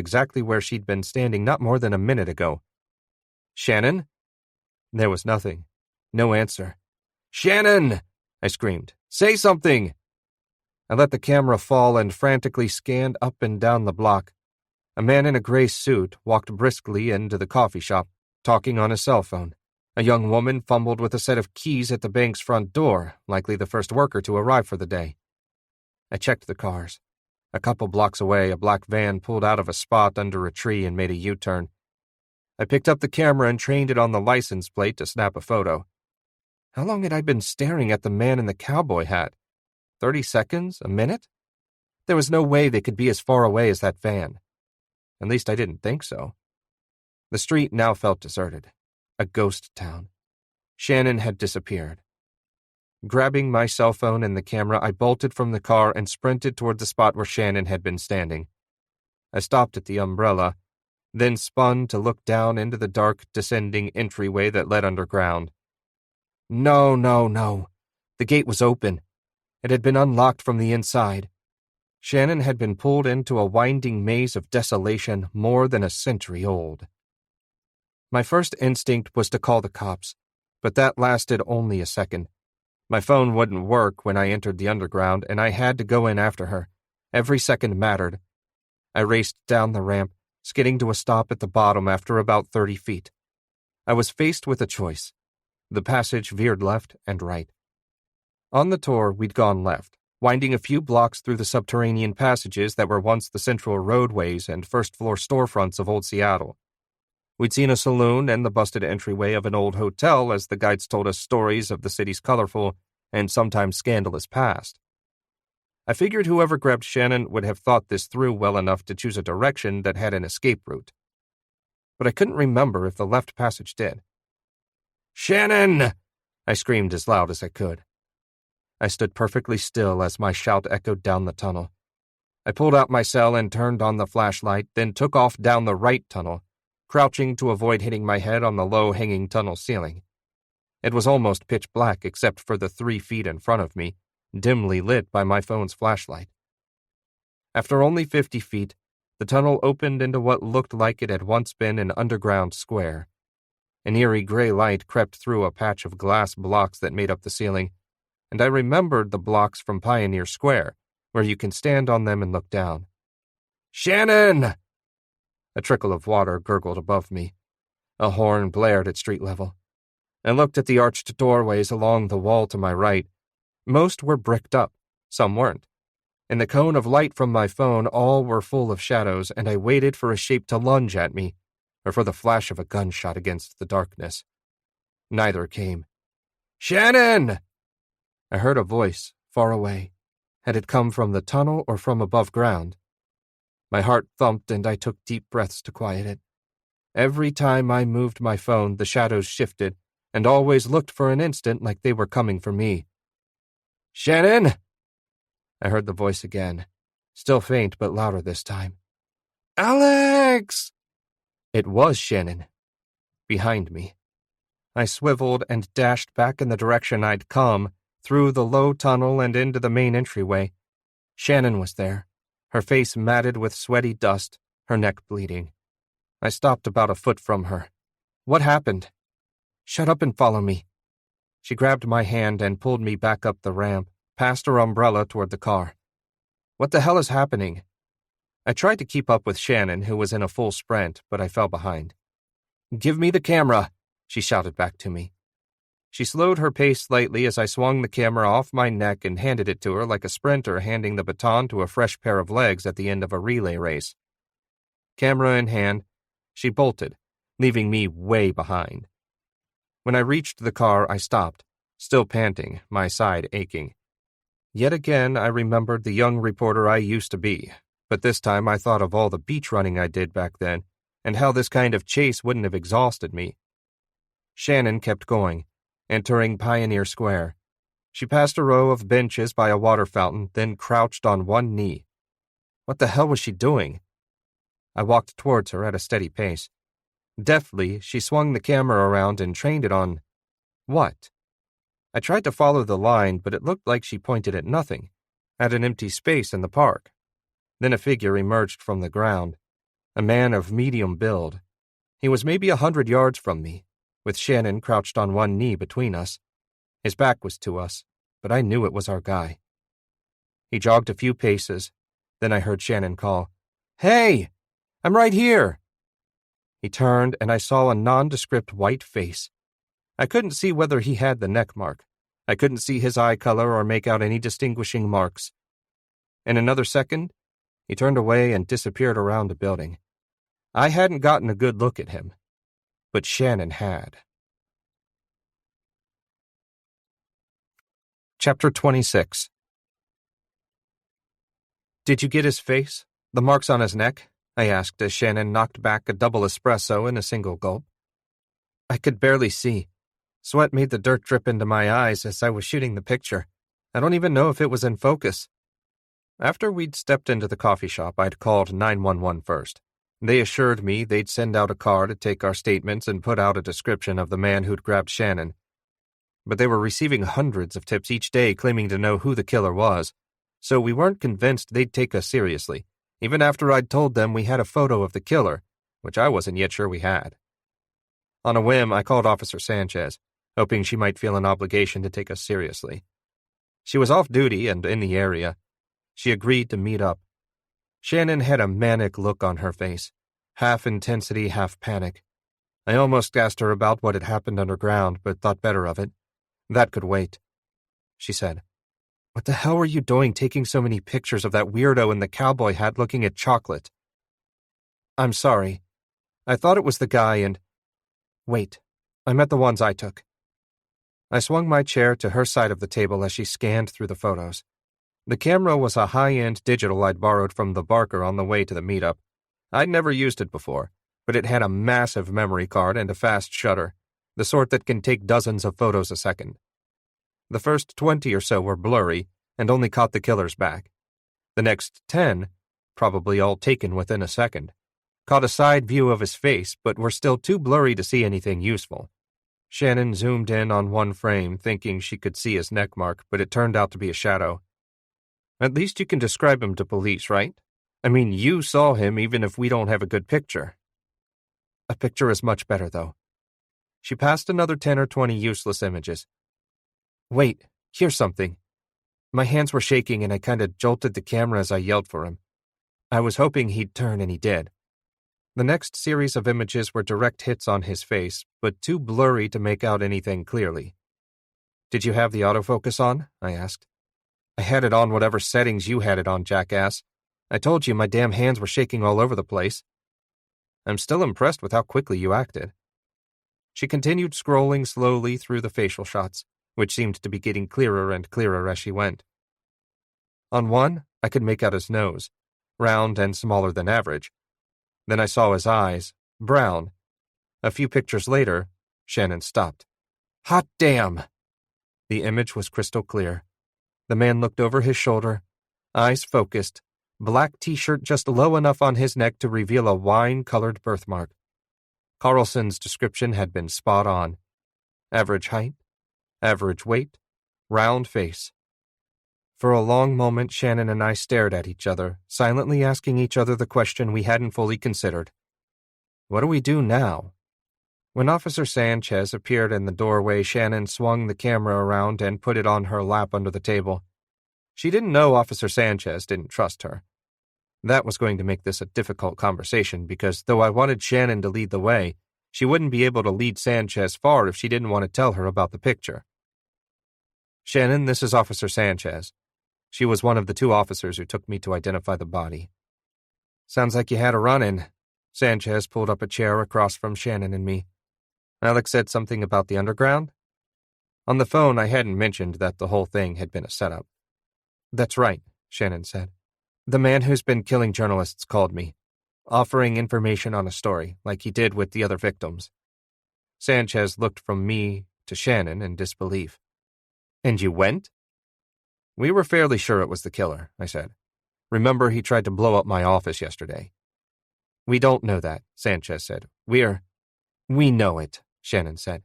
exactly where she'd been standing not more than a minute ago. "Shannon?" There was nothing. No answer. "Shannon!" I screamed. "Say something!" I let the camera fall and frantically scanned up and down the block. A man in a gray suit walked briskly into the coffee shop, talking on his cell phone. A young woman fumbled with a set of keys at the bank's front door, likely the first worker to arrive for the day. I checked the cars. A couple blocks away, a black van pulled out of a spot under a tree and made a U-turn. I picked up the camera and trained it on the license plate to snap a photo. How long had I been staring at the man in the cowboy hat? 30 seconds? A minute? There was no way they could be as far away as that van. At least I didn't think so. The street now felt deserted. A ghost town. Shannon had disappeared. Grabbing my cell phone and the camera, I bolted from the car and sprinted toward the spot where Shannon had been standing. I stopped at the umbrella, then spun to look down into the dark, descending entryway that led underground. No. The gate was open. It had been unlocked from the inside. Shannon had been pulled into a winding maze of desolation more than a century old. My first instinct was to call the cops, but that lasted only a second. My phone wouldn't work when I entered the underground, and I had to go in after her. Every second mattered. I raced down the ramp, skidding to a stop at the bottom after about 30 feet. I was faced with a choice. The passage veered left and right. On the tour, we'd gone left, winding a few blocks through the subterranean passages that were once the central roadways and first-floor storefronts of old Seattle. We'd seen a saloon and the busted entryway of an old hotel as the guides told us stories of the city's colorful and sometimes scandalous past. I figured whoever grabbed Shannon would have thought this through well enough to choose a direction that had an escape route. But I couldn't remember if the left passage did. "Shannon!" I screamed as loud as I could. I stood perfectly still as my shout echoed down the tunnel. I pulled out my cell and turned on the flashlight, then took off down the right tunnel, crouching to avoid hitting my head on the low-hanging tunnel ceiling. It was almost pitch black except for the 3 feet in front of me, dimly lit by my phone's flashlight. After only 50 feet, the tunnel opened into what looked like it had once been an underground square. An eerie gray light crept through a patch of glass blocks that made up the ceiling, and I remembered the blocks from Pioneer Square, where you can stand on them and look down. "Shannon!" A trickle of water gurgled above me. A horn blared at street level. I looked at the arched doorways along the wall to my right. Most were bricked up, some weren't. In the cone of light from my phone, all were full of shadows, and I waited for a shape to lunge at me, or for the flash of a gunshot against the darkness. Neither came. "Shannon!" I heard a voice, far away. Had it come from the tunnel or from above ground? My heart thumped and I took deep breaths to quiet it. Every time I moved my phone, the shadows shifted, and always looked for an instant like they were coming for me. "Shannon!" I heard the voice again, still faint but louder this time. "Alex!" It was Shannon. Behind me. I swiveled and dashed back in the direction I'd come, through the low tunnel and into the main entryway. Shannon was there, her face matted with sweaty dust, her neck bleeding. I stopped about a foot from her. "What happened?" "Shut up and follow me." She grabbed my hand and pulled me back up the ramp, past her umbrella toward the car. "What the hell is happening?" I tried to keep up with Shannon, who was in a full sprint, but I fell behind. "Give me the camera," she shouted back to me. She slowed her pace slightly as I swung the camera off my neck and handed it to her like a sprinter handing the baton to a fresh pair of legs at the end of a relay race. Camera in hand, she bolted, leaving me way behind. When I reached the car, I stopped, still panting, my side aching. Yet again, I remembered the young reporter I used to be, but this time I thought of all the beach running I did back then, and how this kind of chase wouldn't have exhausted me. Shannon kept going, entering Pioneer Square. She passed a row of benches by a water fountain, then crouched on one knee. What the hell was she doing? I walked towards her at a steady pace. Deftly, she swung the camera around and trained it on... what? I tried to follow the line, but it looked like she pointed at nothing, at an empty space in the park. Then a figure emerged from the ground. A man of medium build. He was maybe 100 yards from me, with Shannon crouched on one knee between us. His back was to us, but I knew it was our guy. He jogged a few paces, then I heard Shannon call, "Hey! I'm right here!" He turned and I saw a nondescript white face. I couldn't see whether he had the neck mark. I couldn't see his eye color or make out any distinguishing marks. In another second, he turned away and disappeared around a building. I hadn't gotten a good look at him, but Shannon had. Chapter 26. "Did you get his face? The marks on his neck?" I asked as Shannon knocked back a double espresso in a single gulp. I could barely see. Sweat made the dirt drip into my eyes as I was shooting the picture. I don't even know if it was in focus. After we'd stepped into the coffee shop, I'd called 911 first. They assured me they'd send out a car to take our statements and put out a description of the man who'd grabbed Shannon. But they were receiving hundreds of tips each day claiming to know who the killer was, so we weren't convinced they'd take us seriously, even after I'd told them we had a photo of the killer, which I wasn't yet sure we had. On a whim, I called Officer Sanchez, hoping she might feel an obligation to take us seriously. She was off duty and in the area. She agreed to meet up. Shannon had a manic look on her face, half intensity, half panic. I almost asked her about what had happened underground, but thought better of it. That could wait. She said, "What the hell were you doing taking so many pictures of that weirdo in the cowboy hat looking at chocolate?" "I'm sorry. I thought it was the guy and—" "Wait, I meant the ones I took." I swung my chair to her side of the table as she scanned through the photos. The camera was a high-end digital I'd borrowed from the Barker on the way to the meetup. I'd never used it before, but it had a massive memory card and a fast shutter, the sort that can take dozens of photos a second. The first 20 or so were blurry and only caught the killer's back. The next 10, probably all taken within a second, caught a side view of his face but were still too blurry to see anything useful. Shannon zoomed in on one frame, thinking she could see his neck mark, but it turned out to be a shadow. "At least you can describe him to police, right? I mean, you saw him even if we don't have a good picture." "A picture is much better, though." She passed another 10 or 20 useless images. "Wait, here's something." My hands were shaking and I kinda jolted the camera as I yelled for him. I was hoping he'd turn and he did. The next series of images were direct hits on his face, but too blurry to make out anything clearly. "Did you have the autofocus on?" I asked. "I had it on whatever settings you had it on, jackass. I told you my damn hands were shaking all over the place." "I'm still impressed with how quickly you acted." She continued scrolling slowly through the facial shots, which seemed to be getting clearer and clearer as she went. On one, I could make out his nose, round and smaller than average. Then I saw his eyes, brown. A few pictures later, Shannon stopped. "Hot damn!" The image was crystal clear. The man looked over his shoulder, eyes focused, black t-shirt just low enough on his neck to reveal a wine-colored birthmark. Carlson's description had been spot on. Average height, average weight, round face. For a long moment, Shannon and I stared at each other, silently asking each other the question we hadn't fully considered. What do we do now? When Officer Sanchez appeared in the doorway, Shannon swung the camera around and put it on her lap under the table. She didn't know Officer Sanchez didn't trust her. That was going to make this a difficult conversation because, though I wanted Shannon to lead the way, she wouldn't be able to lead Sanchez far if she didn't want to tell her about the picture. "Shannon, this is Officer Sanchez." She was one of the 2 officers who took me to identify the body. "Sounds like you had a run-in." Sanchez pulled up a chair across from Shannon and me. "Alex said something about the underground?" On the phone, I hadn't mentioned that the whole thing had been a setup. "That's right," Shannon said. "The man who's been killing journalists called me, offering information on a story, like he did with the other victims." Sanchez looked from me to Shannon in disbelief. "And you went?" "We were fairly sure it was the killer," I said. "Remember, he tried to blow up my office yesterday." "We don't know that," Sanchez said. "We know it," Shannon said.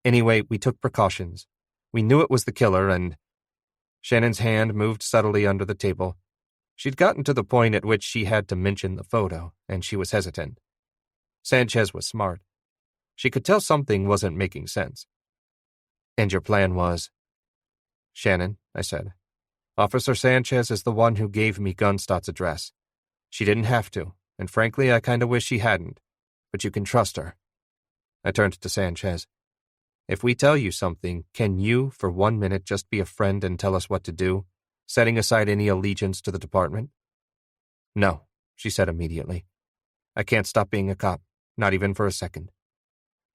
"Anyway, we took precautions. We knew it was the killer and—" Shannon's hand moved subtly under the table. She'd gotten to the point at which she had to mention the photo, and she was hesitant. Sanchez was smart. She could tell something wasn't making sense. "And your plan was?" "Shannon," I said, "Officer Sanchez is the one who gave me Gunstadt's address. She didn't have to, and frankly I kinda wish she hadn't, but you can trust her." I turned to Sanchez. "If we tell you something, can you, for 1 minute, just be a friend and tell us what to do, setting aside any allegiance to the department?" "No," she said immediately. "I can't stop being a cop, not even for a second.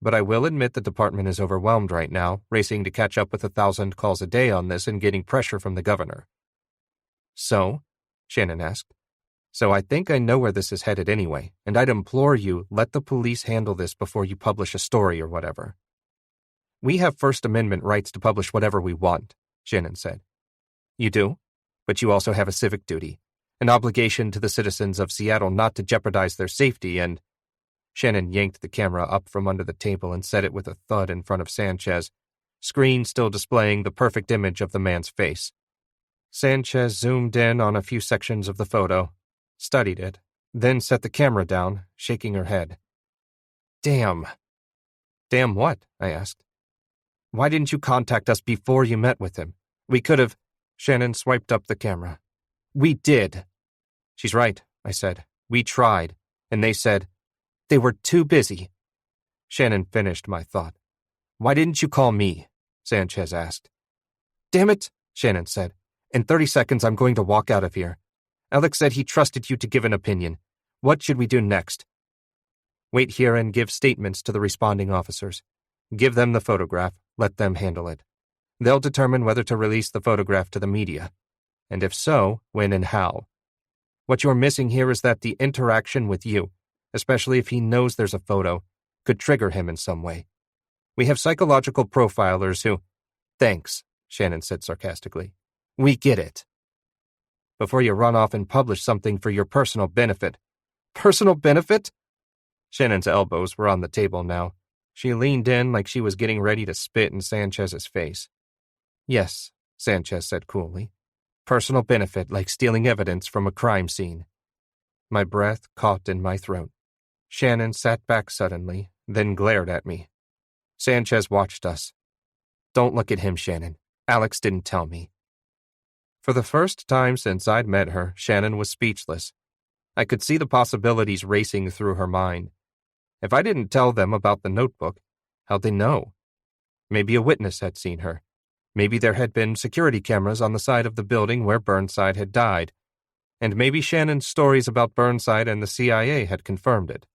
But I will admit the department is overwhelmed right now, racing to catch up with 1,000 calls a day on this and getting pressure from the governor." "So?" Shannon asked. "So I think I know where this is headed anyway, and I'd implore you, let the police handle this before you publish a story or whatever." "We have First Amendment rights to publish whatever we want," Shannon said. "You do? But you also have a civic duty, an obligation to the citizens of Seattle not to jeopardize their safety and—" Shannon yanked the camera up from under the table and set it with a thud in front of Sanchez, screen still displaying the perfect image of the man's face. Sanchez zoomed in on a few sections of the photo, studied it, then set the camera down, shaking her head. "Damn." "Damn what?" I asked. "Why didn't you contact us before you met with him? We could have—" Shannon swiped up the camera. "We did." "She's right," I said. "We tried, and they said they were too busy." Shannon finished my thought. "Why didn't you call me?" Sanchez asked. "Damn it," Shannon said. "In 30 seconds I'm going to walk out of here. Alex said he trusted you to give an opinion. What should we do next?" "Wait here and give statements to the responding officers. Give them the photograph, let them handle it. They'll determine whether to release the photograph to the media, and if so, when and how. What you're missing here is that the interaction with you, especially if he knows there's a photo, could trigger him in some way. We have psychological profilers who—" "Thanks," Shannon said sarcastically. "We get it." "Before you run off and publish something for your personal benefit." "Personal benefit?" Shannon's elbows were on the table now. She leaned in like she was getting ready to spit in Sanchez's face. "Yes," Sanchez said coolly. "Personal benefit like stealing evidence from a crime scene." My breath caught in my throat. Shannon sat back suddenly, then glared at me. Sanchez watched us. "Don't look at him, Shannon. Alex didn't tell me." For the first time since I'd met her, Shannon was speechless. I could see the possibilities racing through her mind. If I didn't tell them about the notebook, how'd they know? Maybe a witness had seen her. Maybe there had been security cameras on the side of the building where Burnside had died. And maybe Shannon's stories about Burnside and the CIA had confirmed it.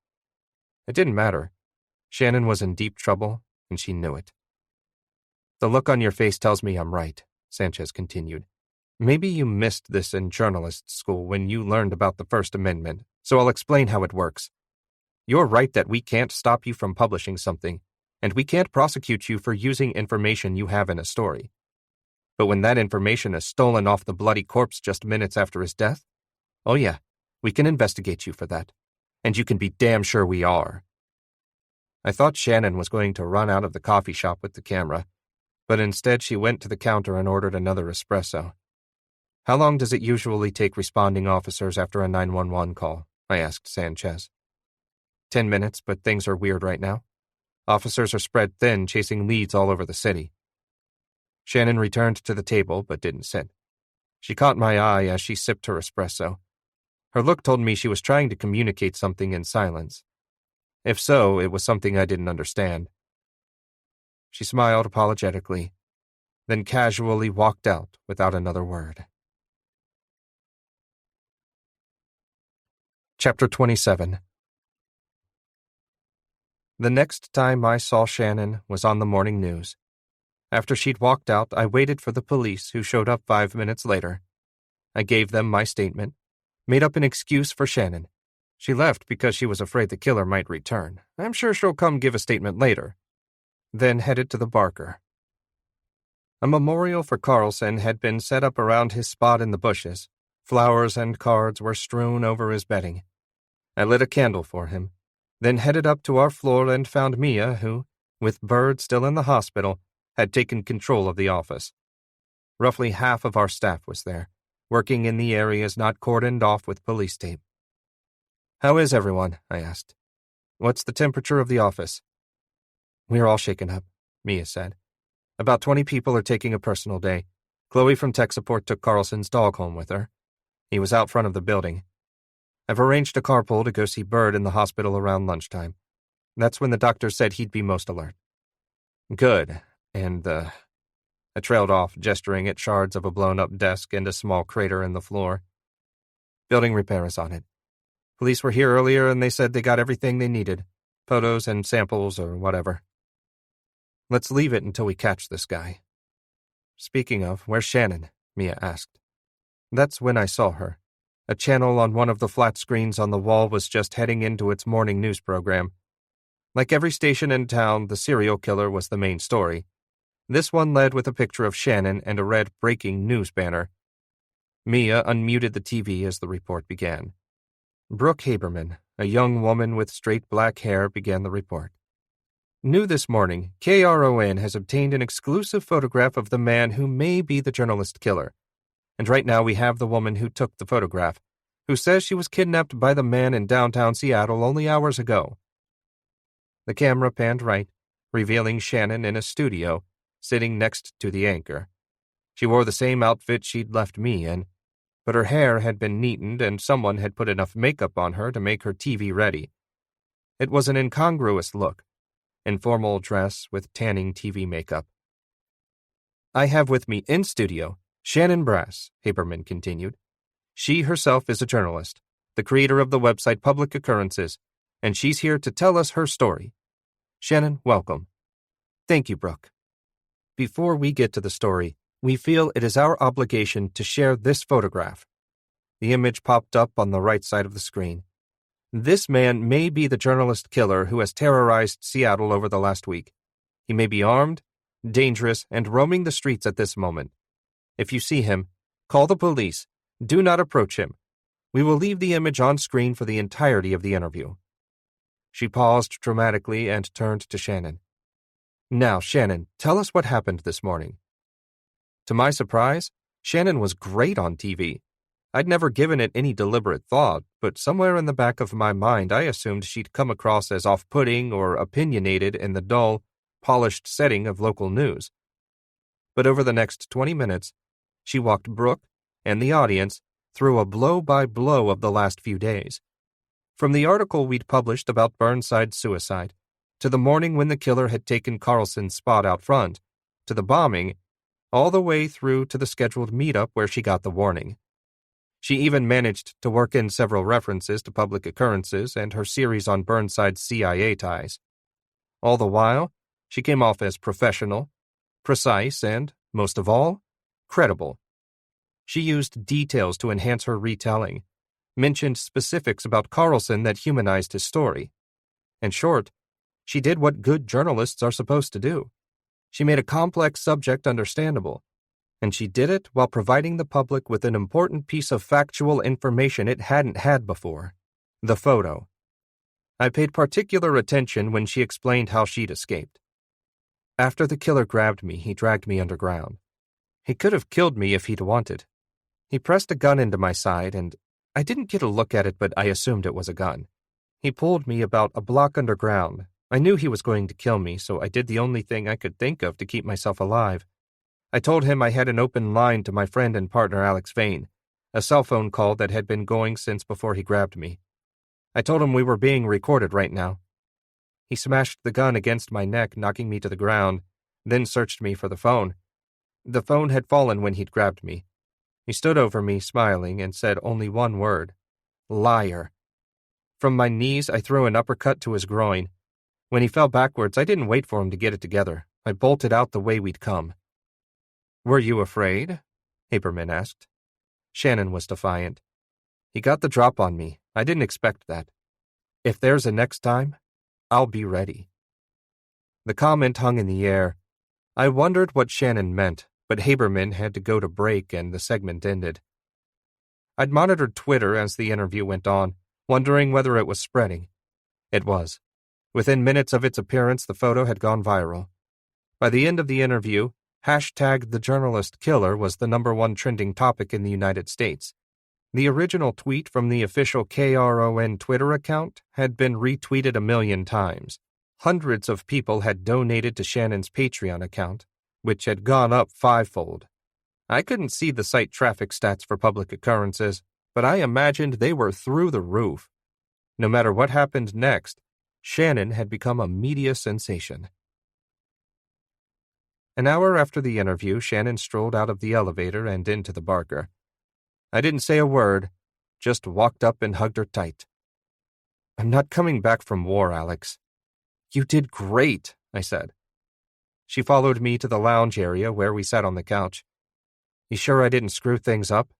It didn't matter. Shannon was in deep trouble, and she knew it. "The look on your face tells me I'm right," Sanchez continued. "Maybe you missed this in journalist school when you learned about the First Amendment, so I'll explain how it works. You're right that we can't stop you from publishing something, and we can't prosecute you for using information you have in a story. But when that information is stolen off the bloody corpse just minutes after his death, oh yeah, we can investigate you for that. And you can be damn sure we are." I thought Shannon was going to run out of the coffee shop with the camera, but instead she went to the counter and ordered another espresso. "How long does it usually take responding officers after a 911 call?" I asked Sanchez. 10 minutes, but things are weird right now. Officers are spread thin, chasing leads all over the city." Shannon returned to the table, but didn't sit. She caught my eye as she sipped her espresso. Her look told me she was trying to communicate something in silence. If so, it was something I didn't understand. She smiled apologetically, then casually walked out without another word. Chapter 27. The next time I saw Shannon was on the morning news. After she'd walked out, I waited for the police, who showed up 5 minutes later. I gave them my statement, made up an excuse for Shannon. She left because she was afraid the killer might return. I'm sure she'll come give a statement later. Then headed to the Barker. A memorial for Carlson had been set up around his spot in the bushes. Flowers and cards were strewn over his bedding. I lit a candle for him, then headed up to our floor and found Mia, who, with Bird still in the hospital, had taken control of the office. Roughly half of our staff was there, working in the areas not cordoned off with police tape. "How is everyone?" I asked. "What's the temperature of the office?" "We're all shaken up," Mia said. "About 20 people are taking a personal day. Chloe from tech support took Carlson's dog home with her. He was out front of the building. I've arranged a carpool to go see Bird in the hospital around lunchtime. That's when the doctor said he'd be most alert." "Good. And, I trailed off, gesturing at shards of a blown-up desk and a small crater in the floor. "Building repair is on it. Police were here earlier and they said they got everything they needed. Photos and samples or whatever. Let's leave it until we catch this guy." "Speaking of, where's Shannon?" Mia asked. That's when I saw her. A channel on one of the flat screens on the wall was just heading into its morning news program. Like every station in town, the serial killer was the main story. This one led with a picture of Shannon and a red breaking news banner. Mia unmuted the TV as the report began. Brooke Haberman, a young woman with straight black hair, began the report. "New this morning, KRON has obtained an exclusive photograph of the man who may be the journalist killer. And right now we have the woman who took the photograph, who says she was kidnapped by the man in downtown Seattle only hours ago." The camera panned right, revealing Shannon in a studio, sitting next to the anchor. She wore the same outfit she'd left me in, but her hair had been neatened and someone had put enough makeup on her to make her TV ready. It was an incongruous look, informal dress with tanning TV makeup. "I have with me in studio Shannon Brass," Haberman continued. "She herself is a journalist, the creator of the website Public Occurrences, and she's here to tell us her story. Shannon, welcome." "Thank you, Brooke. Before we get to the story, we feel it is our obligation to share this photograph." The image popped up on the right side of the screen. "This man may be the journalist killer who has terrorized Seattle over the last week. He may be armed, dangerous, and roaming the streets at this moment. If you see him, call the police. Do not approach him. We will leave the image on screen for the entirety of the interview." She paused dramatically and turned to Shannon. "Now, Shannon, tell us what happened this morning." To my surprise, Shannon was great on TV. I'd never given it any deliberate thought, but somewhere in the back of my mind I assumed she'd come across as off-putting or opinionated in the dull, polished setting of local news. But over the next 20 minutes, she walked Brooke and the audience through a blow-by-blow of the last few days. From the article we'd published about Burnside's suicide, to the morning when the killer had taken Carlson's spot out front, to the bombing, all the way through to the scheduled meetup where she got the warning. She even managed to work in several references to Public Occurrences and her series on Burnside's CIA ties. All the while, she came off as professional, precise, and, most of all, credible. She used details to enhance her retelling, mentioned specifics about Carlson that humanized his story. In short, she did what good journalists are supposed to do. She made a complex subject understandable, and she did it while providing the public with an important piece of factual information it hadn't had before: the photo. I paid particular attention when she explained how she'd escaped. "After the killer grabbed me, he dragged me underground. He could have killed me if he'd wanted. He pressed a gun into my side, and I didn't get a look at it, but I assumed it was a gun. He pulled me about a block underground. I knew he was going to kill me, so I did the only thing I could think of to keep myself alive. I told him I had an open line to my friend and partner Alex Vane, a cell phone call that had been going since before he grabbed me. I told him we were being recorded right now. He smashed the gun against my neck, knocking me to the ground, then searched me for the phone. The phone had fallen when he'd grabbed me. He stood over me, smiling, and said only one word: liar. From my knees, I threw an uppercut to his groin. When he fell backwards, I didn't wait for him to get it together. I bolted out the way we'd come." "Were you afraid?" Haberman asked. Shannon was defiant. "He got the drop on me. I didn't expect that. If there's a next time, I'll be ready." The comment hung in the air. I wondered what Shannon meant, but Haberman had to go to break and the segment ended. I'd monitored Twitter as the interview went on, wondering whether it was spreading. It was. Within minutes of its appearance, the photo had gone viral. By the end of the interview, Hashtag the journalist killer was the #1 trending topic in the United States. The original tweet from the official KRON Twitter account had been retweeted 1,000,000 times. Hundreds of people had donated to Shannon's Patreon account, which had gone up 5-fold. I couldn't see the site traffic stats for public occurrences, but I imagined they were through the roof. No matter what happened next, Shannon had become a media sensation. An hour after the interview, Shannon strolled out of the elevator and into the Barker. I didn't say a word, just walked up and hugged her tight. "I'm not coming back from war, Alex." "You did great," I said. She followed me to the lounge area where we sat on the couch. "You sure I didn't screw things up?"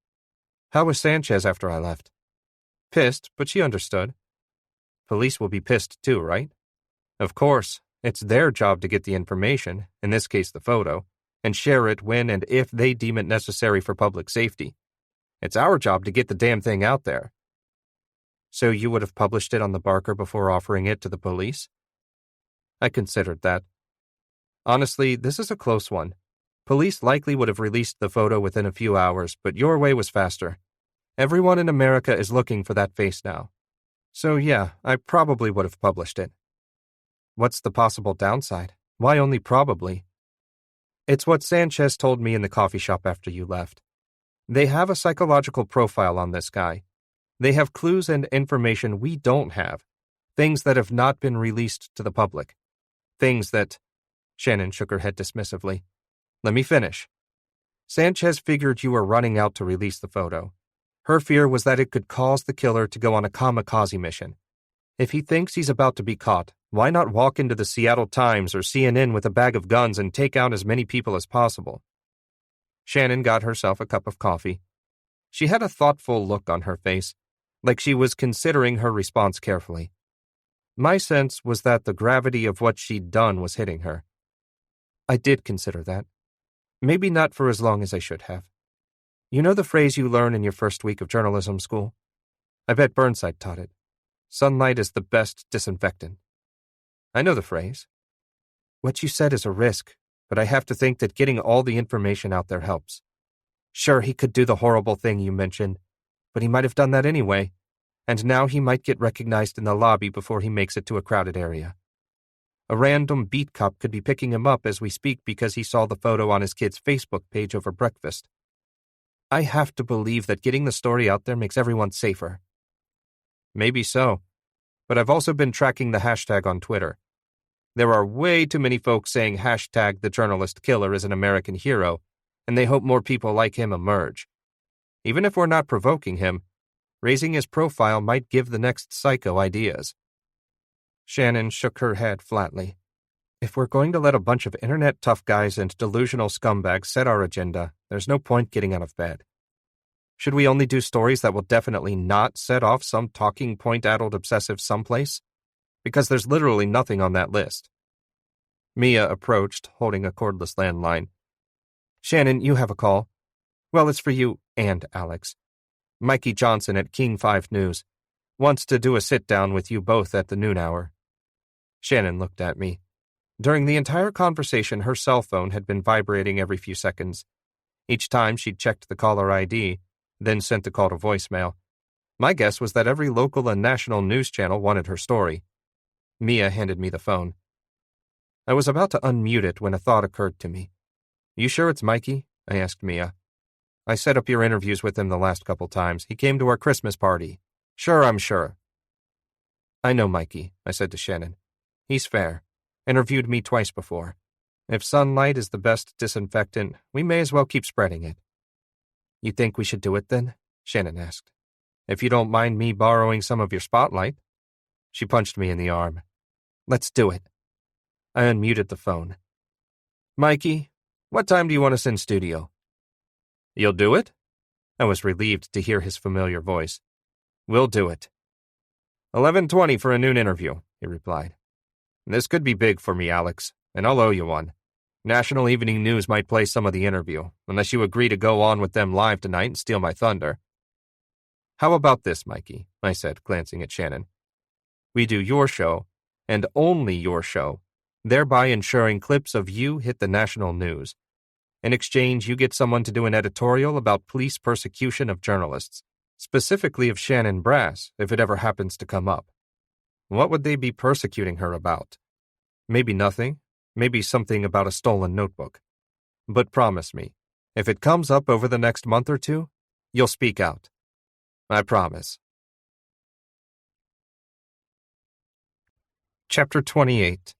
"How was Sanchez after I left?" "Pissed, but she understood." "Police will be pissed too, right?" "Of course. It's their job to get the information, in this case the photo, and share it when and if they deem it necessary for public safety. It's our job to get the damn thing out there." "So you would have published it on the Barker before offering it to the police?" I considered that. Honestly, this is a close one. Police likely would have released the photo within a few hours, but your way was faster. Everyone in America is looking for that face now. So yeah, I probably would have published it. What's the possible downside? Why only probably? It's what Sanchez told me in the coffee shop after you left. They have a psychological profile on this guy. They have clues and information we don't have. Things that have not been released to the public. Things that... Shannon shook her head dismissively. "Let me finish. Sanchez figured you were running out to release the photo. Her fear was that it could cause the killer to go on a kamikaze mission. If he thinks he's about to be caught, why not walk into the Seattle Times or CNN with a bag of guns and take out as many people as possible?" Shannon got herself a cup of coffee. She had a thoughtful look on her face, like she was considering her response carefully. My sense was that the gravity of what she'd done was hitting her. I did consider that. Maybe not for as long as I should have. You know the phrase you learn in your first week of journalism school? I bet Burnside taught it. Sunlight is the best disinfectant. I know the phrase. What you said is a risk, but I have to think that getting all the information out there helps. Sure, he could do the horrible thing you mentioned, but he might have done that anyway, and now he might get recognized in the lobby before he makes it to a crowded area. A random beat cop could be picking him up as we speak because he saw the photo on his kid's Facebook page over breakfast. I have to believe that getting the story out there makes everyone safer. Maybe so, but I've also been tracking the hashtag on Twitter. There are way too many folks saying hashtag the journalist killer is an American hero, and they hope more people like him emerge. Even if we're not provoking him, raising his profile might give the next psycho ideas. Shannon shook her head flatly. If we're going to let a bunch of internet tough guys and delusional scumbags set our agenda, there's no point getting out of bed. Should we only do stories that will definitely not set off some talking point-addled obsessive someplace? Because there's literally nothing on that list. Mia approached, holding a cordless landline. Shannon, you have a call. Well, it's for you and Alex. Mikey Johnson at King 5 News wants to do a sit-down with you both at the noon hour. Shannon looked at me. During the entire conversation, her cell phone had been vibrating every few seconds. Each time she'd checked the caller ID, then sent the call to voicemail. My guess was that every local and national news channel wanted her story. Mia handed me the phone. I was about to unmute it when a thought occurred to me. You sure it's Mikey? I asked Mia. I set up your interviews with him the last couple times. He came to our Christmas party. Sure, I'm sure. I know Mikey, I said to Shannon. He's fair. Interviewed me twice before. If sunlight is the best disinfectant, we may as well keep spreading it. You think we should do it then? Shannon asked. If you don't mind me borrowing some of your spotlight. She punched me in the arm. Let's do it. I unmuted the phone. Mikey, what time do you want us in studio? You'll do it? I was relieved to hear his familiar voice. We'll do it. 11:20 for a noon interview, he replied. This could be big for me, Alex, and I'll owe you one. National Evening News might play some of the interview, unless you agree to go on with them live tonight and steal my thunder. How about this, Mikey? I said, glancing at Shannon. We do your show, and only your show, thereby ensuring clips of you hit the national news. In exchange, you get someone to do an editorial about police persecution of journalists, specifically of Shannon Brass, if it ever happens to come up. What would they be persecuting her about? Maybe nothing, maybe something about a stolen notebook. But promise me, if it comes up over the next month or two, you'll speak out. I promise. Chapter 28.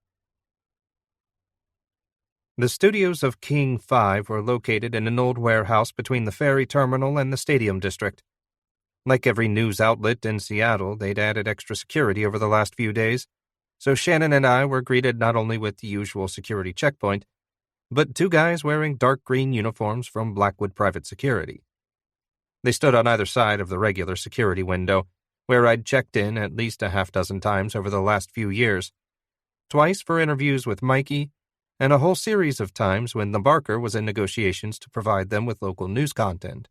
The studios of King 5 were located in an old warehouse between the ferry terminal and the stadium district. Like every news outlet in Seattle, they'd added extra security over the last few days, so Shannon and I were greeted not only with the usual security checkpoint, but two guys wearing dark green uniforms from Blackwood Private Security. They stood on either side of the regular security window, where I'd checked in at least a half dozen times over the last few years, twice for interviews with Mikey, and a whole series of times when the Barker was in negotiations to provide them with local news content.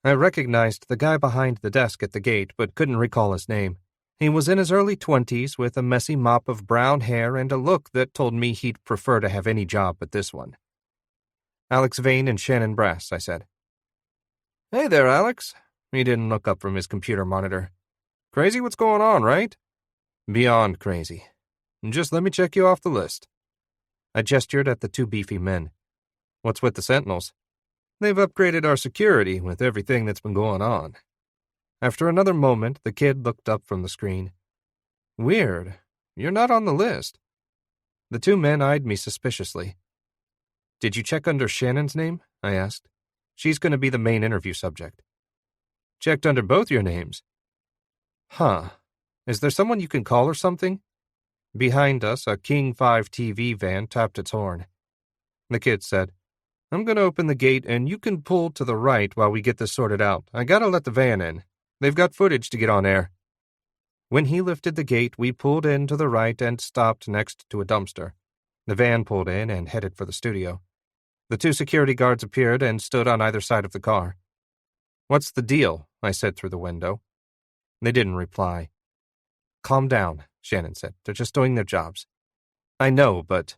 I recognized the guy behind the desk at the gate, but couldn't recall his name. He was in his early 20s with a messy mop of brown hair and a look that told me he'd prefer to have any job but this one. Alex Vane and Shannon Brass, I said. Hey there, Alex. He didn't look up from his computer monitor. Crazy what's going on, right? Beyond crazy. Just let me check you off the list. I gestured at the two beefy men. What's with the Sentinels? They've upgraded our security with everything that's been going on. After another moment, the kid looked up from the screen. Weird. You're not on the list. The two men eyed me suspiciously. Did you check under Shannon's name? I asked. She's going to be the main interview subject. Checked under both your names. Huh. Is there someone you can call or something? Behind us, a King 5 TV van tapped its horn. The kid said, I'm going to open the gate and you can pull to the right while we get this sorted out. I gotta let the van in. They've got footage to get on air. When he lifted the gate, we pulled in to the right and stopped next to a dumpster. The van pulled in and headed for the studio. The two security guards appeared and stood on either side of the car. What's the deal? I said through the window. They didn't reply. Calm down, Shannon said. They're just doing their jobs. I know, but...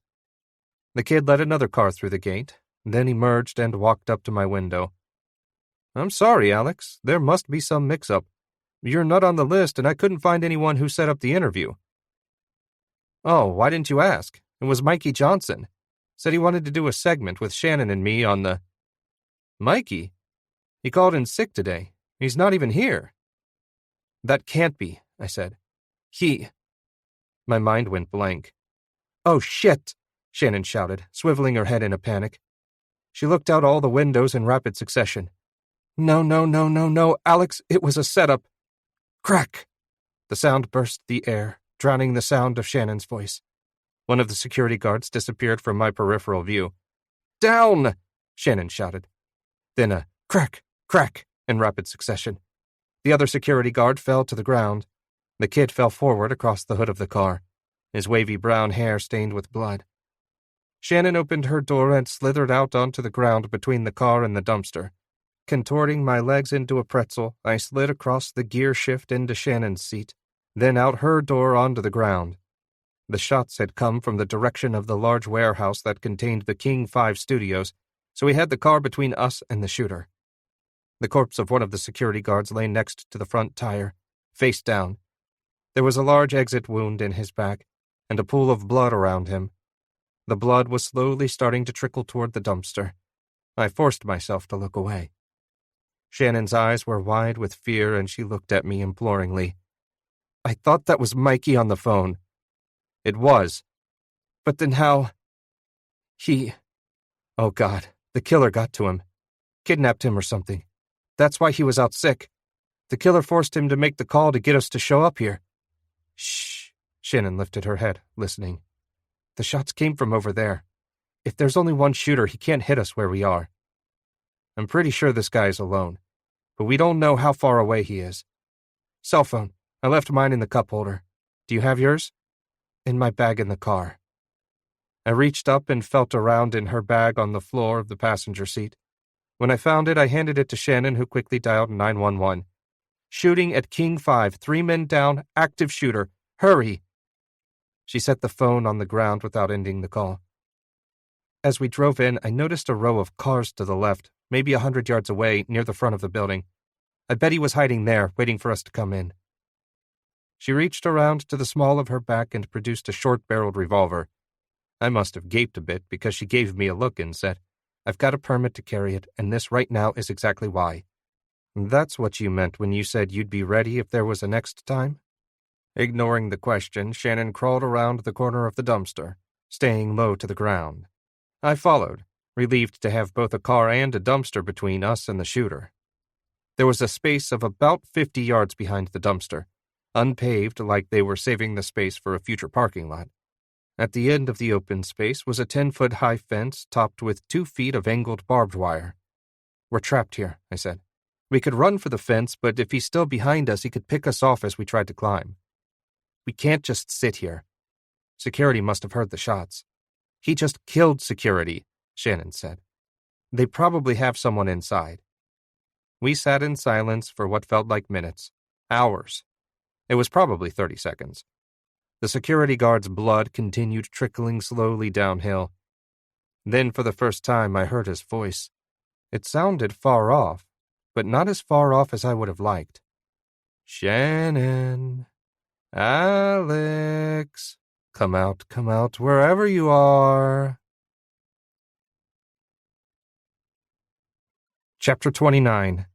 The kid led another car through the gate, then emerged and walked up to my window. I'm sorry, Alex. There must be some mix-up. You're not on the list, and I couldn't find anyone who set up the interview. Oh, why didn't you ask? It was Mikey Johnson. Said he wanted to do a segment with Shannon and me on the... Mikey? He called in sick today. He's not even here. That can't be, I said. My mind went blank. Oh, shit, Shannon shouted, swiveling her head in a panic. She looked out all the windows in rapid succession. No, Alex, it was a setup. Crack! The sound burst the air, drowning the sound of Shannon's voice. One of the security guards disappeared from my peripheral view. Down! Shannon shouted. Then a crack, in rapid succession. The other security guard fell to the ground. The kid fell forward across the hood of the car, his wavy brown hair stained with blood. Shannon opened her door and slithered out onto the ground between the car and the dumpster. Contorting my legs into a pretzel, I slid across the gear shift into Shannon's seat, then out her door onto the ground. The shots had come from the direction of the large warehouse that contained the King 5 studios, so we had the car between us and the shooter. The corpse of one of the security guards lay next to the front tire, face down. There was a large exit wound in his back, and a pool of blood around him. The blood was slowly starting to trickle toward the dumpster. I forced myself to look away. Shannon's eyes were wide with fear, and she looked at me imploringly. I thought that was Mikey on the phone. It was. But then how... Oh, God, the killer got to him. Kidnapped him or something. That's why he was out sick. The killer forced him to make the call to get us to show up here. Shh. Shannon lifted her head, listening. The shots came from over there. If there's only one shooter, he can't hit us where we are. I'm pretty sure this guy is alone, but we don't know how far away he is. Cell phone. I left mine in the cup holder. Do you have yours? In my bag in the car. I reached up and felt around in her bag on the floor of the passenger seat. When I found it, I handed it to Shannon, who quickly dialed 911. Shooting at King 5, 3 men down, active shooter. Hurry! She set the phone on the ground without ending the call. as we drove in, I noticed a row of cars to the left, maybe 100 yards away, near the front of the building. I bet he was hiding there, waiting for us to come in. She reached around to the small of her back and produced a short-barreled revolver. I must have gaped a bit because she gave me a look and said, "I've got a permit to carry it, and this right now is exactly why." "That's what you meant when you said you'd be ready if there was a next time?" Ignoring the question, Shannon crawled around the corner of the dumpster, staying low to the ground. I followed, relieved to have both a car and a dumpster between us and the shooter. There was a space of about 50 yards behind the dumpster, unpaved like they were saving the space for a future parking lot. At the end of the open space was a 10-foot-high fence topped with 2 feet of angled barbed wire. "We're trapped here," I said. "We could run for the fence, but if he's still behind us, he could pick us off as we tried to climb. We can't just sit here. Security must have heard the shots." "He just killed security," Shannon said. "They probably have someone inside." We sat in silence for what felt like minutes, hours. It was probably 30 seconds. The security guard's blood continued trickling slowly downhill. Then, for the first time, I heard his voice. It sounded far off, but not as far off as I would have liked. "Shannon, Alex, come out, wherever you are." Chapter 29.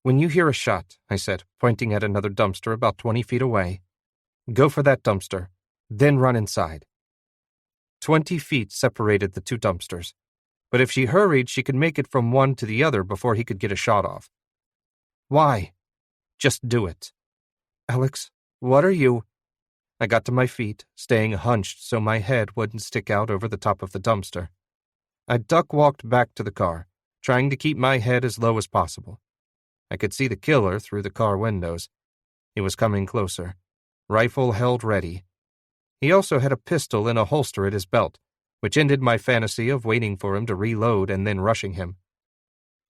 "When you hear a shot," I said, pointing at another dumpster about 20 feet away, "go for that dumpster, then run inside." 20 feet separated the 2 dumpsters, but if she hurried, she could make it from one to the other before he could get a shot off. "Why?" "Just do it." "Alex, what are you—" I got to my feet, staying hunched so my head wouldn't stick out over the top of the dumpster. I duck-walked back to the car, trying to keep my head as low as possible. I could see the killer through the car windows. He was coming closer, rifle held ready. He also had a pistol in a holster at his belt, which ended my fantasy of waiting for him to reload and then rushing him.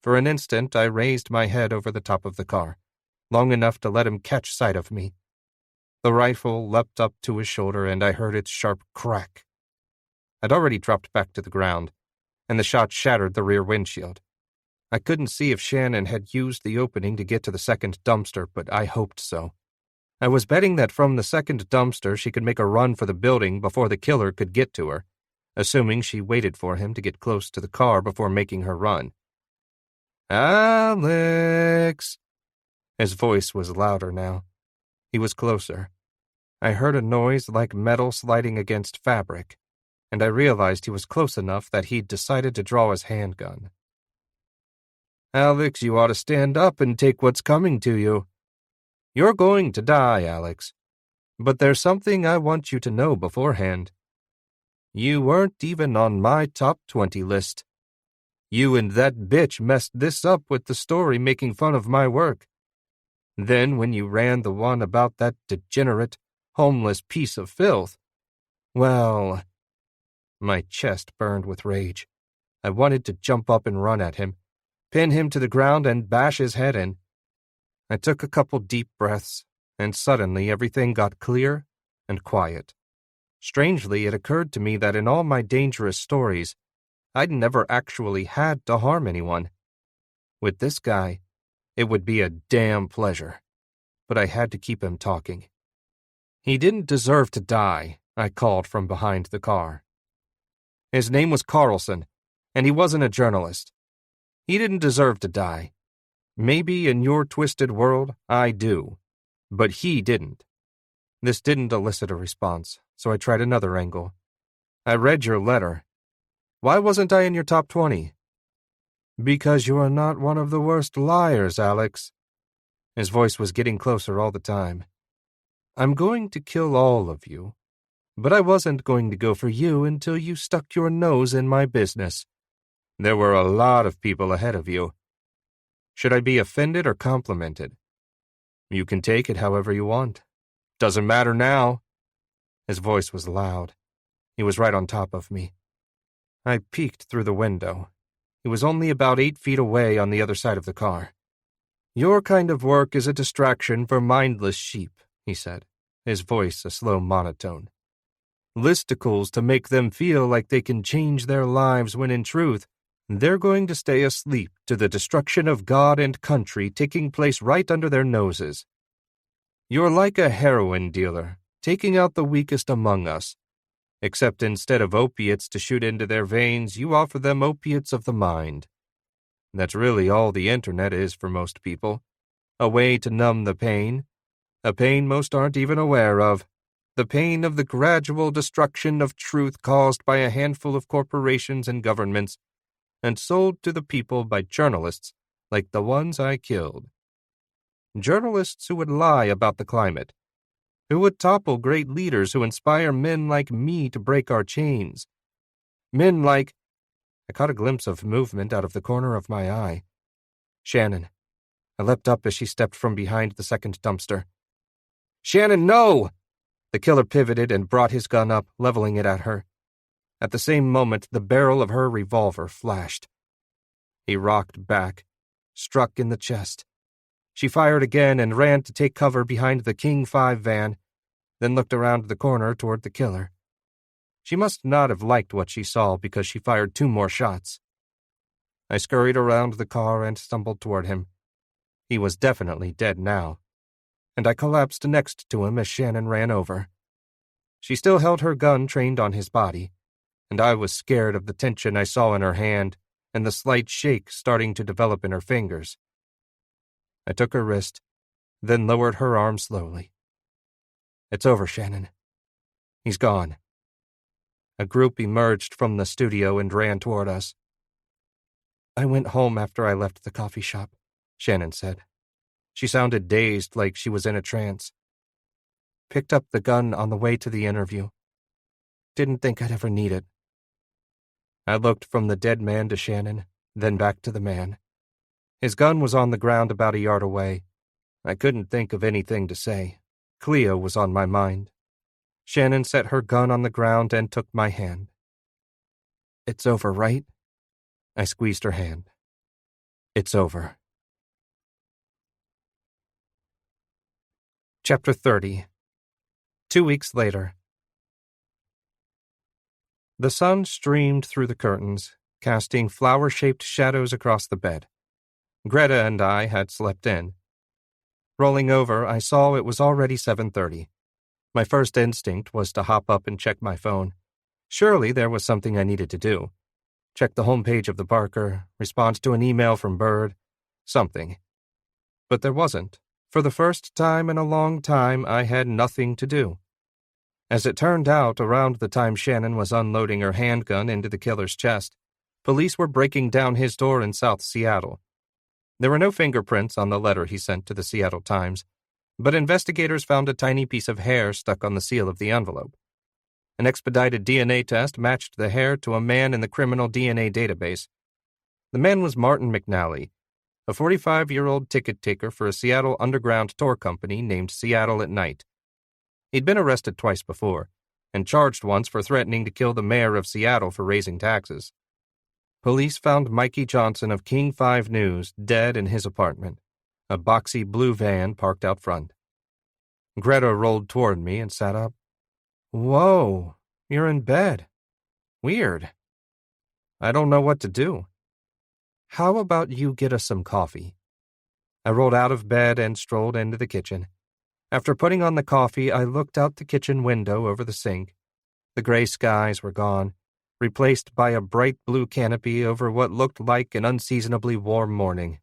For an instant, I raised my head over the top of the car, long enough to let him catch sight of me. The rifle leapt up to his shoulder, and I heard its sharp crack. I'd already dropped back to the ground, and the shot shattered the rear windshield. I couldn't see if Shannon had used the opening to get to the second dumpster, but I hoped so. I was betting that from the second dumpster she could make a run for the building before the killer could get to her, assuming she waited for him to get close to the car before making her run. "Alex!" His voice was louder now. He was closer. I heard a noise like metal sliding against fabric, and I realized he was close enough that he'd decided to draw his handgun. "Alex, you ought to stand up and take what's coming to you. You're going to die, Alex. But there's something I want you to know beforehand. You weren't even on my top 20 list. You and that bitch messed this up with the story making fun of my work. Then when you ran the one about that degenerate, homeless piece of filth, well..." My chest burned with rage. I wanted to jump up and run at him, pin him to the ground and bash his head in. I took a couple deep breaths, and suddenly everything got clear and quiet. Strangely, it occurred to me that in all my dangerous stories, I'd never actually had to harm anyone. With this guy, it would be a damn pleasure. But I had to keep him talking. "He didn't deserve to die," I called from behind the car. "His name was Carlson, and he wasn't a journalist. He didn't deserve to die. Maybe in your twisted world, I do. But he didn't." This didn't elicit a response, so I tried another angle. "I read your letter. Why wasn't I in your top 20? "Because you are not one of the worst liars, Alex." His voice was getting closer all the time. "I'm going to kill all of you, but I wasn't going to go for you until you stuck your nose in my business. There were a lot of people ahead of you. Should I be offended or complimented? You can take it however you want. Doesn't matter now." His voice was loud. He was right on top of me. I peeked through the window. He was only about 8 feet away on the other side of the car. "Your kind of work is a distraction for mindless sheep," he said, his voice a slow monotone. listicles to make them feel like they can change their lives when in truth, they're going to stay asleep to the destruction of God and country taking place right under their noses. You're like a heroin dealer, taking out the weakest among us. Except instead of opiates to shoot into their veins, you offer them opiates of the mind. That's really all the internet is for most people. A way to numb the pain. A pain most aren't even aware of. The pain of the gradual destruction of truth caused by a handful of corporations and governments, and sold to the people by journalists like the ones I killed. Journalists who would lie about the climate, who would topple great leaders who inspire men like me to break our chains. Men like... I caught a glimpse of movement out of the corner of my eye. Shannon. I leapt up as she stepped from behind the second dumpster. Shannon, no! The killer pivoted and brought his gun up, leveling it at her. At the same moment, the barrel of her revolver flashed. He rocked back, struck in the chest. She fired again and ran to take cover behind the King 5 van, then looked around the corner toward the killer. She must not have liked what she saw because she fired 2 more shots. I scurried around the car and stumbled toward him. He was definitely dead now, and I collapsed next to him as Shannon ran over. She still held her gun trained on his body, and I was scared of the tension I saw in her hand and the slight shake starting to develop in her fingers. I took her wrist, then lowered her arm slowly. It's over, Shannon. He's gone. A group emerged from the studio and ran toward us. I went home after I left the coffee shop, Shannon said. She sounded dazed, like she was in a trance. Picked up the gun on the way to the interview. Didn't think I'd ever need it. I looked from the dead man to Shannon, then back to the man. His gun was on the ground about a yard away. I couldn't think of anything to say. Cleo was on my mind. Shannon set her gun on the ground and took my hand. It's over, right? I squeezed her hand. It's over. Chapter 30. 2 weeks later. The sun streamed through the curtains, casting flower-shaped shadows across the bed. Greta and I had slept in. Rolling over, I saw it was already 7:30. My first instinct was to hop up and check my phone. Surely there was something I needed to do. Check the homepage of the Barker, respond to an email from Bird, something. But there wasn't. For the first time in a long time, I had nothing to do. As it turned out, around the time Shannon was unloading her handgun into the killer's chest, police were breaking down his door in South Seattle. There were no fingerprints on the letter he sent to the Seattle Times, but investigators found a tiny piece of hair stuck on the seal of the envelope. An expedited DNA test matched the hair to a man in the criminal DNA database. The man was Martin McNally, a 45-year-old ticket taker for a Seattle underground tour company named Seattle at Night. He'd been arrested twice before, and charged once for threatening to kill the mayor of Seattle for raising taxes. Police found Mikey Johnson of King 5 News dead in his apartment, a boxy blue van parked out front. Greta rolled toward me and sat up. Whoa, you're in bed. Weird. I don't know what to do. How about you get us some coffee? I rolled out of bed and strolled into the kitchen. After putting on the coffee, I looked out the kitchen window over the sink. The gray skies were gone, replaced by a bright blue canopy over what looked like an unseasonably warm morning.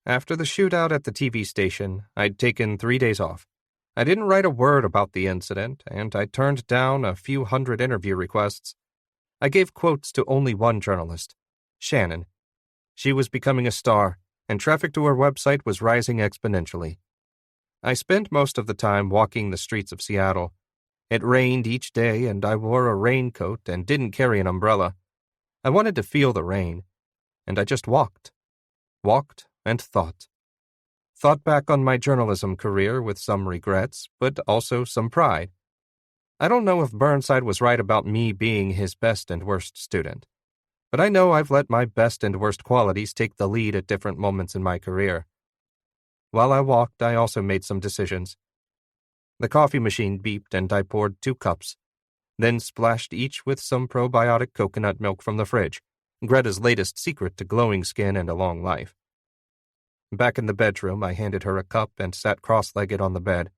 After the shootout at the TV station, I'd taken 3 days off. I didn't write a word about the incident, and I turned down a few hundred interview requests. I gave quotes to only one journalist, Shannon. She was becoming a star, and traffic to her website was rising exponentially. I spent most of the time walking the streets of Seattle. It rained each day, and I wore a raincoat and didn't carry an umbrella. I wanted to feel the rain, and I just walked. Walked and thought. Thought back on my journalism career with some regrets, but also some pride. I don't know if Burnside was right about me being his best and worst student, but I know I've let my best and worst qualities take the lead at different moments in my career. While I walked, I also made some decisions. The coffee machine beeped and I poured 2 cups. then splashed each with some probiotic coconut milk from the fridge, Greta's latest secret to glowing skin and a long life. Back in the bedroom, I handed her a cup and sat cross-legged on the bed.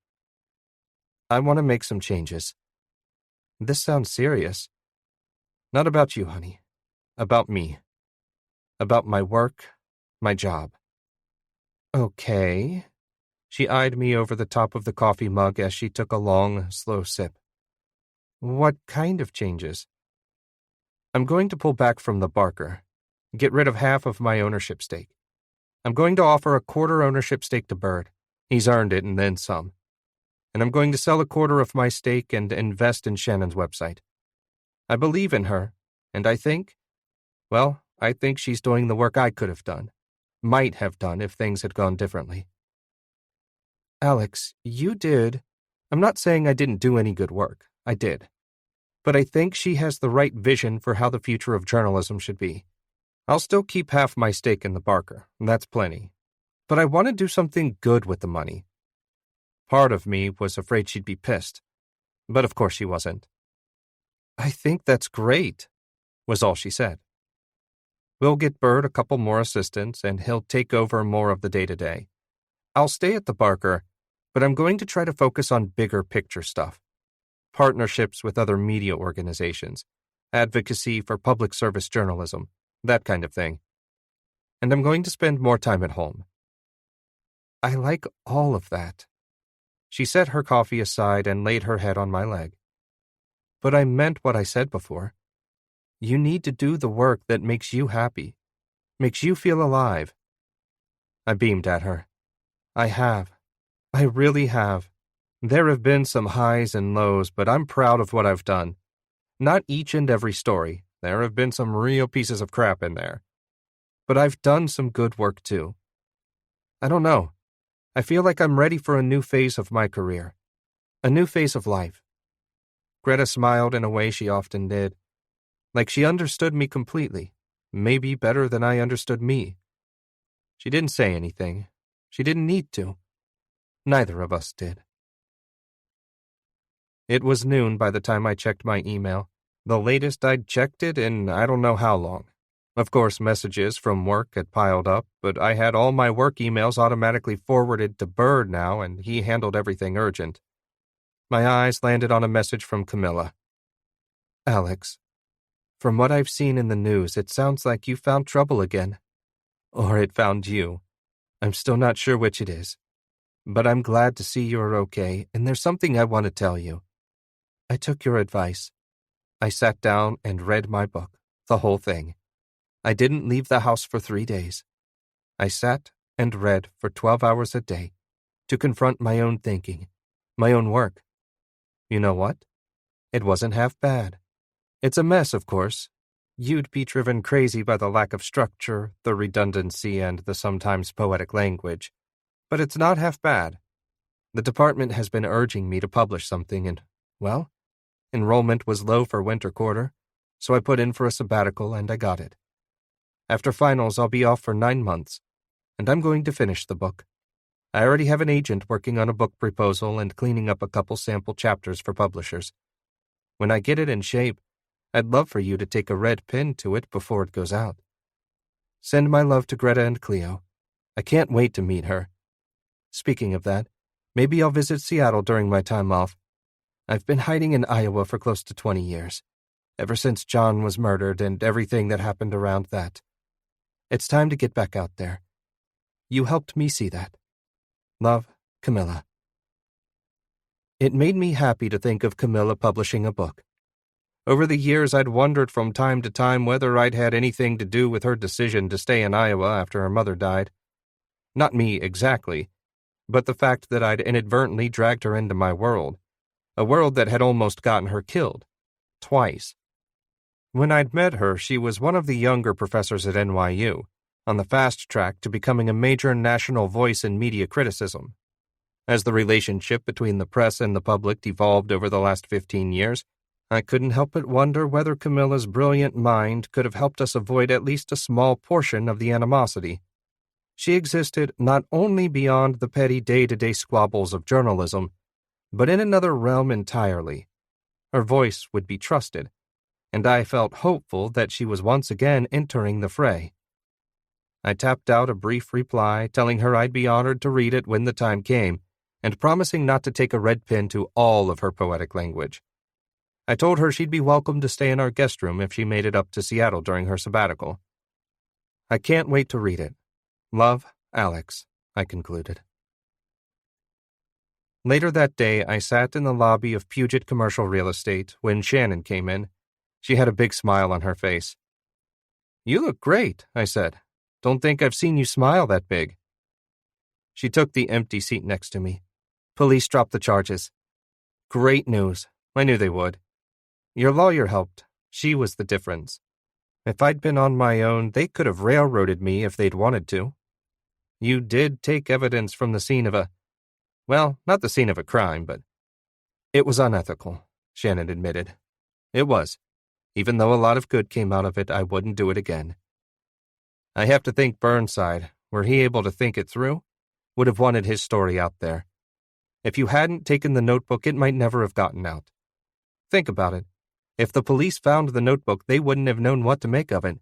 I want to make some changes. This sounds serious. Not about you, honey. About me. About my work, my job. Okay. She eyed me over the top of the coffee mug as she took a long, slow sip. What kind of changes? I'm going to pull back from the Barker, get rid of half of my ownership stake. I'm going to offer a quarter ownership stake to Bird. He's earned it and then some. And I'm going to sell a quarter of my stake and invest in Shannon's website. I believe in her, and I think she's doing the work I could have done, might have done if things had gone differently. Alex, you did. I'm not saying I didn't do any good work. I did. But I think she has the right vision for how the future of journalism should be. I'll still keep half my stake in the Barker, and that's plenty. But I want to do something good with the money. Part of me was afraid she'd be pissed, but of course she wasn't. I think that's great, was all she said. We'll get Bird a couple more assistants, and he'll take over more of the day-to-day. I'll stay at the Barker, but I'm going to try to focus on bigger picture stuff. Partnerships with other media organizations, advocacy for public service journalism, that kind of thing. And I'm going to spend more time at home. I like all of that. She set her coffee aside and laid her head on my leg. But I meant what I said before. You need to do the work that makes you happy, makes you feel alive. I beamed at her. I have. I really have. There have been some highs and lows, but I'm proud of what I've done. Not each and every story. There have been some real pieces of crap in there. But I've done some good work too. I don't know. I feel like I'm ready for a new phase of my career. A new phase of life. Greta smiled in a way she often did. Like she understood me completely. Maybe better than I understood me. She didn't say anything. She didn't need to. Neither of us did. It was noon by the time I checked my email. The latest I'd checked it in I don't know how long. Of course, messages from work had piled up, but I had all my work emails automatically forwarded to Bird now, and he handled everything urgent. My eyes landed on a message from Camilla. Alex, from what I've seen in the news, it sounds like you found trouble again. Or it found you. I'm still not sure which it is. But I'm glad to see you're okay, and there's something I want to tell you. I took your advice. I sat down and read my book, the whole thing. I didn't leave the house for 3 days. I sat and read for 12 hours a day to confront my own thinking, my own work. You know what? It wasn't half bad. It's a mess, of course. You'd be driven crazy by the lack of structure, the redundancy, and the sometimes poetic language. But it's not half bad. The department has been urging me to publish something, and, well, enrollment was low for winter quarter, so I put in for a sabbatical and I got it. After finals, I'll be off for 9 months, and I'm going to finish the book. I already have an agent working on a book proposal and cleaning up a couple sample chapters for publishers. When I get it in shape, I'd love for you to take a red pen to it before it goes out. Send my love to Greta and Cleo. I can't wait to meet her. Speaking of that, maybe I'll visit Seattle during my time off. I've been hiding in Iowa for close to 20 years, ever since John was murdered and everything that happened around that. It's time to get back out there. You helped me see that. Love, Camilla. It made me happy to think of Camilla publishing a book. Over the years, I'd wondered from time to time whether I'd had anything to do with her decision to stay in Iowa after her mother died. Not me exactly, but the fact that I'd inadvertently dragged her into my world, a world that had almost gotten her killed, twice. When I'd met her, she was one of the younger professors at NYU, on the fast track to becoming a major national voice in media criticism. As the relationship between the press and the public evolved over the last 15 years, I couldn't help but wonder whether Camilla's brilliant mind could have helped us avoid at least a small portion of the animosity. She existed not only beyond the petty day-to-day squabbles of journalism, but in another realm entirely, Her voice would be trusted, and I felt hopeful that she was once again entering the fray. I tapped out a brief reply, telling her I'd be honored to read it when the time came, and promising not to take a red pen to all of her poetic language. I told her she'd be welcome to stay in our guest room if she made it up to Seattle during her sabbatical. I can't wait to read it. Love, Alex, I concluded. Later that day, I sat in the lobby of Puget Commercial Real Estate when Shannon came in. She had a big smile on her face. "You look great," I said. "Don't think I've seen you smile that big." She took the empty seat next to me. "Police dropped the charges." "Great news. I knew they would. Your lawyer helped. She was the difference. If I'd been on my own, they could have railroaded me if they'd wanted to. You did take evidence from the scene of not the scene of a crime, but it was unethical," Shannon admitted. "It was. Even though a lot of good came out of it, I wouldn't do it again. I have to think Burnside, were he able to think it through, would have wanted his story out there. If you hadn't taken the notebook, it might never have gotten out. Think about it. If the police found the notebook, they wouldn't have known what to make of it.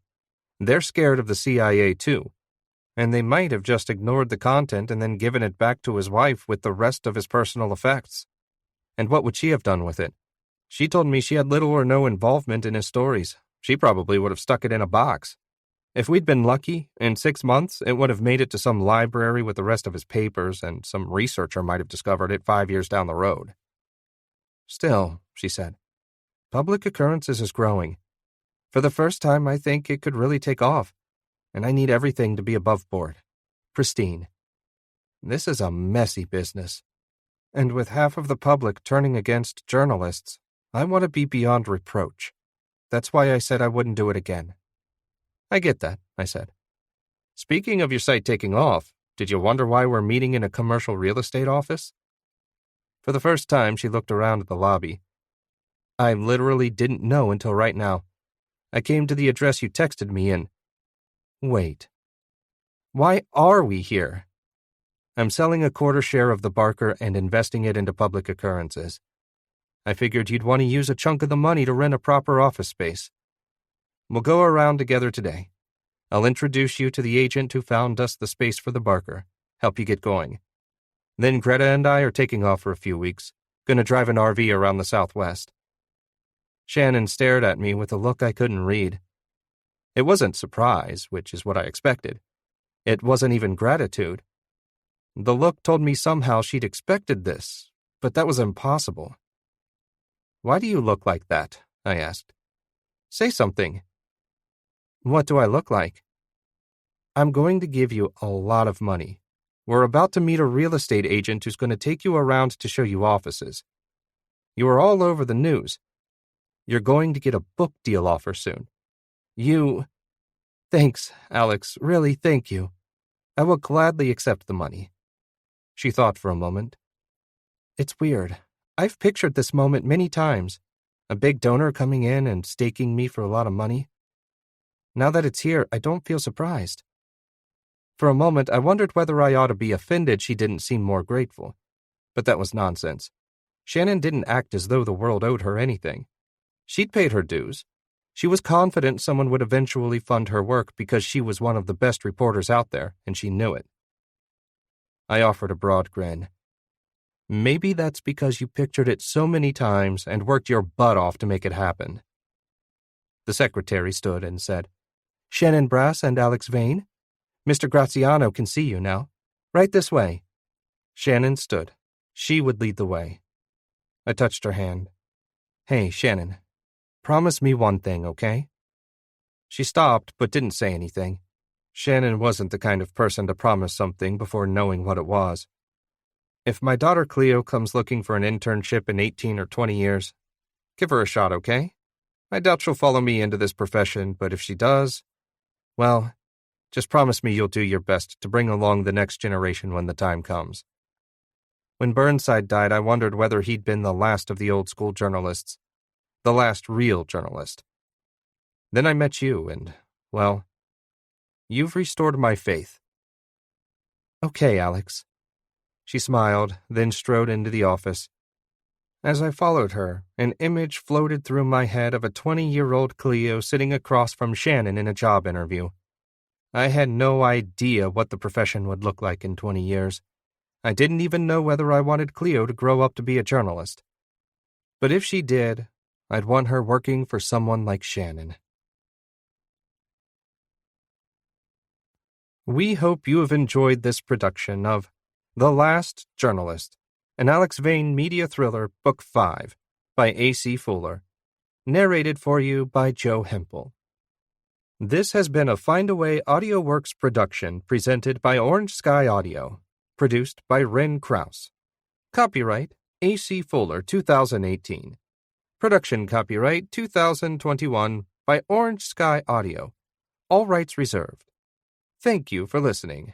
They're scared of the CIA, too. And they might have just ignored the content and then given it back to his wife with the rest of his personal effects. And what would she have done with it? She told me she had little or no involvement in his stories. She probably would have stuck it in a box. If we'd been lucky, in 6 months, it would have made it to some library with the rest of his papers, and some researcher might have discovered it 5 years down the road." "Still," she said, "public occurrences is growing. For the first time, I think it could really take off, and I need everything to be above board. Pristine. This is a messy business. And with half of the public turning against journalists, I want to be beyond reproach. That's why I said I wouldn't do it again." "I get that," I said. "Speaking of your site taking off, did you wonder why we're meeting in a commercial real estate office?" For the first time, she looked around at the lobby. "I literally didn't know until right now. I came to the address you texted me in. Wait. Why are we here?" "I'm selling a quarter share of the Barker and investing it into public occurrences. I figured you'd want to use a chunk of the money to rent a proper office space. We'll go around together today. I'll introduce you to the agent who found us the space for the Barker, help you get going. Then Greta and I are taking off for a few weeks, gonna drive an RV around the Southwest." Shannon stared at me with a look I couldn't read. It wasn't surprise, which is what I expected. It wasn't even gratitude. The look told me somehow she'd expected this, but that was impossible. "Why do you look like that?" I asked. "Say something." "What do I look like?" "I'm going to give you a lot of money. We're about to meet a real estate agent who's going to take you around to show you offices. You are all over the news. You're going to get a book deal offer soon. Thanks, Alex, really thank you. I will gladly accept the money." She thought for a moment. "It's weird. I've pictured this moment many times. A big donor coming in and staking me for a lot of money. Now that it's here, I don't feel surprised." For a moment, I wondered whether I ought to be offended she didn't seem more grateful. But that was nonsense. Shannon didn't act as though the world owed her anything. She'd paid her dues. She was confident someone would eventually fund her work because she was one of the best reporters out there, and she knew it. I offered a broad grin. "Maybe that's because you pictured it so many times and worked your butt off to make it happen." The secretary stood and said, "Shannon Brass and Alex Vane? Mr. Graziano can see you now. Right this way." Shannon stood. She would lead the way. I touched her hand. "Hey, Shannon. Promise me one thing, okay?" She stopped but didn't say anything. Shannon wasn't the kind of person to promise something before knowing what it was. "If my daughter Cleo comes looking for an internship in 18 or 20 years, give her a shot, okay? I doubt she'll follow me into this profession, but if she does, well, just promise me you'll do your best to bring along the next generation when the time comes." When Burnside died, I wondered whether he'd been the last of the old school journalists. The last real journalist. Then I met you, and, well, you've restored my faith. "Okay, Alex." She smiled, then strode into the office. As I followed her, an image floated through my head of a 20-year-old Cleo sitting across from Shannon in a job interview. I had no idea what the profession would look like in 20 years. I didn't even know whether I wanted Cleo to grow up to be a journalist. But if she did, I'd want her working for someone like Shannon. We hope you have enjoyed this production of The Last Journalist, an Alex Vane Media Thriller, Book 5, by A.C. Fuller, narrated for you by Joe Hempel. This has been a Findaway AudioWorks production presented by Orange Sky Audio, produced by Ren Krause. Copyright A.C. Fuller 2018. Production copyright 2021 by Orange Sky Audio. All rights reserved. Thank you for listening.